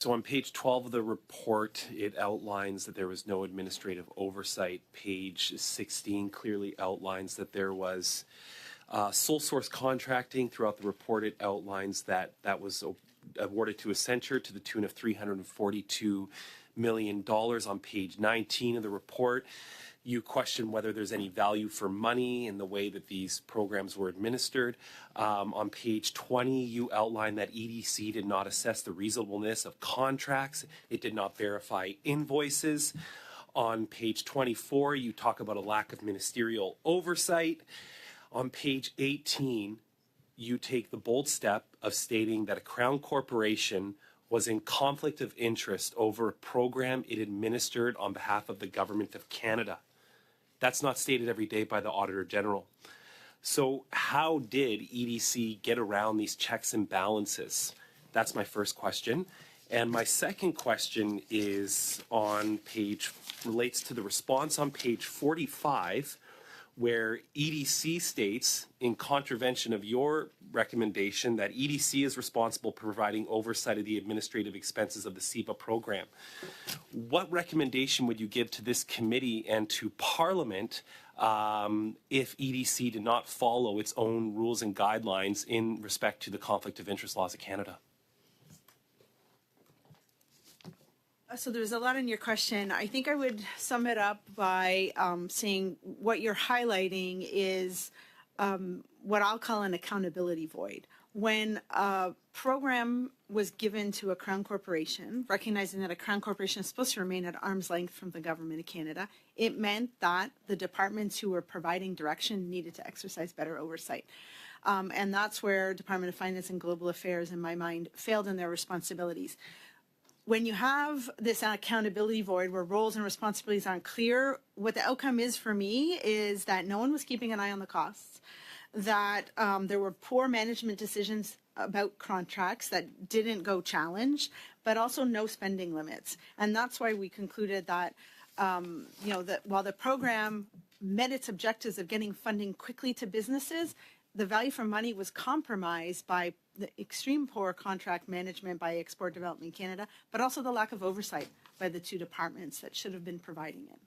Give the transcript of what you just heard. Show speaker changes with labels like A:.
A: So on page 12 of the report, it outlines that there was no administrative oversight. Page 16 clearly outlines that there was sole source contracting. Throughout the report, it outlines that that was awarded to Accenture to the tune of $342 million. On page 19 of the report, you question whether there's any value for money in the way that these programs were administered. On page 20, you outline that EDC did not assess the reasonableness of contracts. It did not verify invoices. On page 24, you talk about a lack of ministerial oversight. On page 18, you take the bold step of stating that a Crown corporation was in conflict of interest over a program it administered on behalf of the Government of Canada. That's not stated every day by the Auditor General. So how did EDC get around these checks and balances? That's my first question. And my second question is relates to the response on page 45, where EDC states, in contravention of your recommendation, that EDC is responsible for providing oversight of the administrative expenses of the CEBA program. What recommendation would you give to this committee and to Parliament if EDC did not follow its own rules and guidelines in respect to the conflict of interest laws of Canada?
B: So there's a lot in your question. I think I would sum it up by saying what you're highlighting is what I'll call an accountability void. When a program was given to a Crown corporation, recognizing that a Crown corporation is supposed to remain at arm's length from the Government of Canada, it meant that the departments who were providing direction needed to exercise better oversight. And that's where Department of Finance and Global Affairs, in my mind, failed in their responsibilities. When you have this accountability void where roles and responsibilities aren't clear, what the outcome is for me is that no one was keeping an eye on the costs, that there were poor management decisions about contracts that didn't go challenged, but also no spending limits. And that's why we concluded that, that while the program met its objectives of getting funding quickly to businesses, the value for money was compromised by the extreme poor contract management by Export Development Canada, but also the lack of oversight by the two departments that should have been providing it.